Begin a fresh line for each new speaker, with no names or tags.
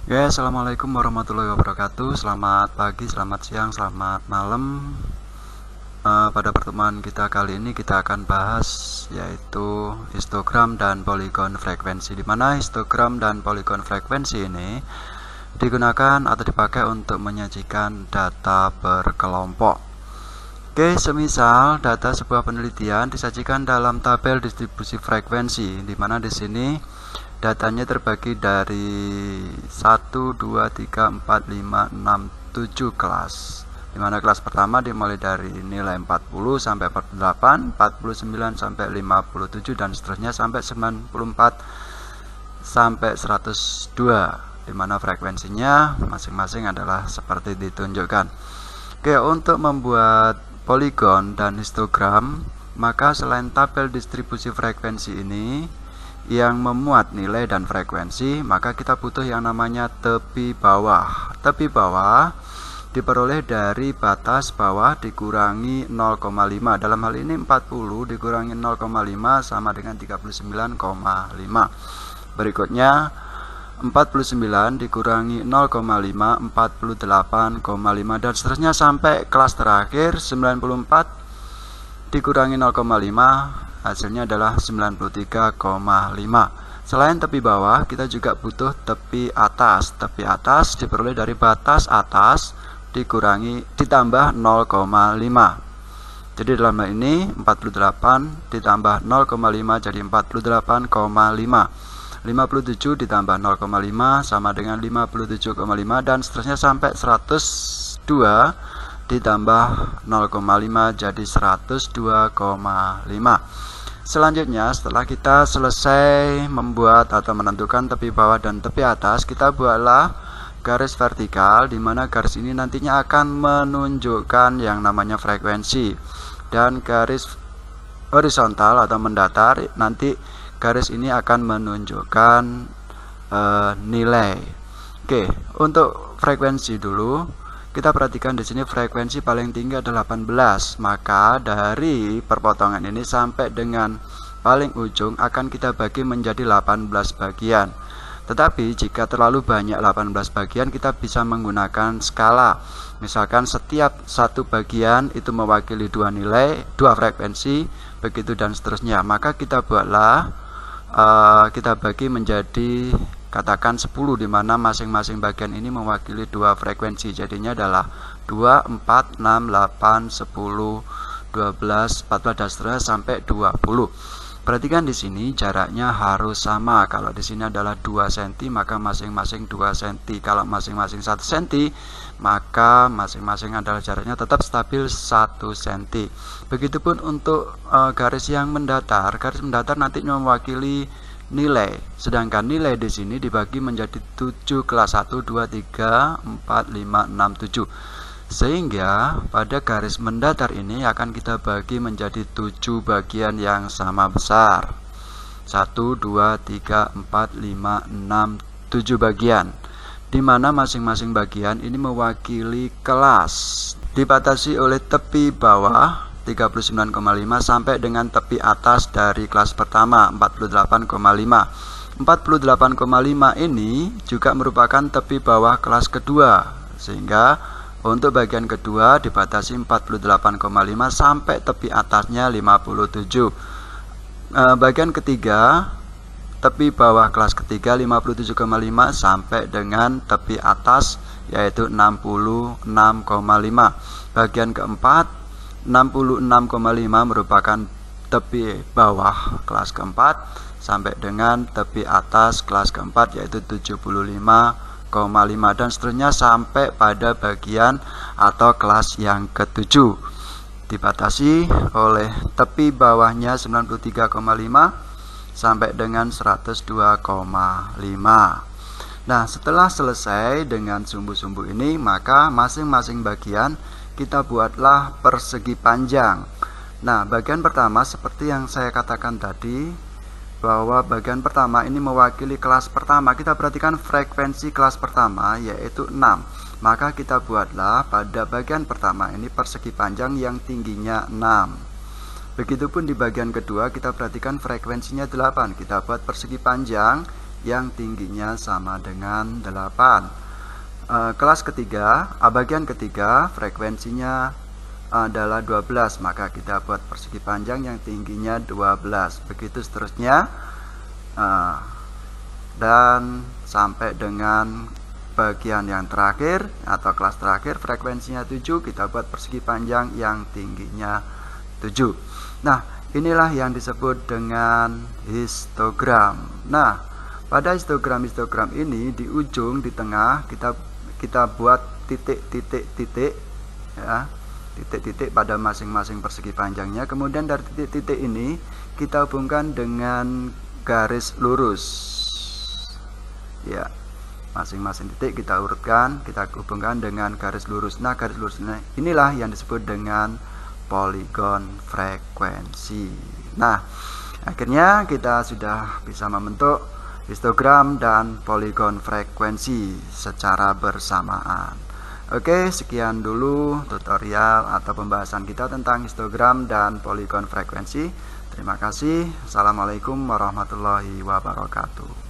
Ya, assalamualaikum warahmatullahi wabarakatuh. Selamat pagi, selamat siang, selamat malam. Pada pertemuan kita kali ini kita akan bahas yaitu histogram dan polygon frekuensi. Di mana histogram dan polygon frekuensi ini digunakan atau dipakai untuk menyajikan data berkelompok. Oke, semisal data sebuah penelitian disajikan dalam tabel distribusi frekuensi, di mana di sini datanya terbagi dari 1, 2, 3, 4, 5, 6, 7 kelas. Di mana kelas pertama dimulai dari nilai 40 sampai 48, 49 sampai 57 dan seterusnya sampai 94 sampai 102, di mana frekuensinya masing-masing adalah seperti ditunjukkan. Oke, untuk membuat polygon dan histogram, maka selain tabel distribusi frekuensi ini yang memuat nilai dan frekuensi, maka kita butuh yang namanya tepi bawah. Tepi bawah diperoleh dari batas bawah dikurangi 0,5. Dalam hal ini 40 dikurangi 0,5 sama dengan 39,5. Berikutnya 49 dikurangi 0,5, 48,5 dan seterusnya sampai kelas terakhir 94 dikurangi 0,5, hasilnya adalah 93,5. Selain tepi bawah, kita juga butuh tepi atas. Tepi atas diperoleh dari batas atas ditambah 0,5. Jadi dalam hal ini 48 ditambah 0,5 jadi 48,5. 57 ditambah 0,5 sama dengan 57,5 dan seterusnya sampai 102 ditambah 0,5 jadi 102,5. Selanjutnya, setelah kita selesai membuat atau menentukan tepi bawah dan tepi atas, kita buatlah garis vertikal, di mana garis ini nantinya akan menunjukkan yang namanya frekuensi, dan garis horizontal atau mendatar nanti garis ini akan menunjukkan nilai. Oke, untuk frekuensi dulu kita perhatikan di sini frekuensi paling tinggi adalah 18, maka dari perpotongan ini sampai dengan paling ujung akan kita bagi menjadi 18 bagian. Tetapi jika terlalu banyak 18 bagian, kita bisa menggunakan skala. Misalkan setiap satu bagian itu mewakili dua nilai, dua frekuensi, begitu dan seterusnya. Maka kita buatlah kita bagi menjadi katakan 10, di mana masing-masing bagian ini mewakili dua frekuensi. Jadinya adalah 2, 4, 6, 8, 10, 12, 14 dan seterusnya sampai 20. Perhatikan di sini jaraknya harus sama. Kalau di sini adalah 2 cm, maka masing-masing 2 cm. Kalau masing-masing 1 cm, maka masing-masing adalah jaraknya tetap stabil 1 cm. Begitupun untuk garis yang mendatar. Garis mendatar nantinya mewakili nilai, sedangkan nilai di sini dibagi menjadi 7 kelas 1, 2, 3, 4, 5, 6, 7. Sehingga pada garis mendatar ini akan kita bagi menjadi 7 bagian yang sama besar. 1, 2, 3, 4, 5, 6, 7 bagian, di mana masing-masing bagian ini mewakili kelas. Dibatasi oleh tepi bawah 39,5 sampai dengan tepi atas dari kelas pertama 48,5. 48,5 ini juga merupakan tepi bawah kelas kedua, sehingga untuk bagian kedua dibatasi 48,5 sampai tepi atasnya 57. Bagian ketiga tepi bawah kelas ketiga 57,5 sampai dengan tepi atas yaitu 66,5. Bagian keempat 66,5 merupakan tepi bawah kelas keempat sampai dengan tepi atas kelas keempat yaitu 75,5 dan seterusnya sampai pada bagian atau kelas yang ketujuh. Dibatasi oleh tepi bawahnya 93,5 sampai dengan 102,5. Nah, setelah selesai dengan sumbu-sumbu ini, maka masing-masing bagian kita buatlah persegi panjang. Nah, bagian pertama seperti yang saya katakan tadi, bahwa bagian pertama ini mewakili kelas pertama. Kita perhatikan frekuensi kelas pertama yaitu 6. Maka kita buatlah pada bagian pertama ini persegi panjang yang tingginya 6. Begitupun di bagian kedua kita perhatikan frekuensinya 8. Kita buat persegi panjang yang tingginya sama dengan 8. Kelas ketiga, bagian ketiga, frekuensinya adalah 12, maka kita buat persegi panjang yang tingginya 12, begitu seterusnya, dan sampai dengan bagian yang terakhir atau kelas terakhir, frekuensinya 7, kita buat persegi panjang yang tingginya 7. Nah, inilah yang disebut dengan histogram. Nah, pada histogram ini di ujung, di tengah, kita buat titik-titik ya, titik-titik pada masing-masing persegi panjangnya. Kemudian dari titik-titik ini kita hubungkan dengan garis lurus ya, masing-masing titik kita urutkan, kita hubungkan dengan garis lurus. Nah, garis lurus inilah yang disebut dengan poligon frekuensi. Nah, akhirnya kita sudah bisa membentuk histogram dan poligon frekuensi secara bersamaan. Oke, sekian dulu tutorial atau pembahasan kita tentang histogram dan poligon frekuensi. Terima kasih. Assalamualaikum warahmatullahi wabarakatuh.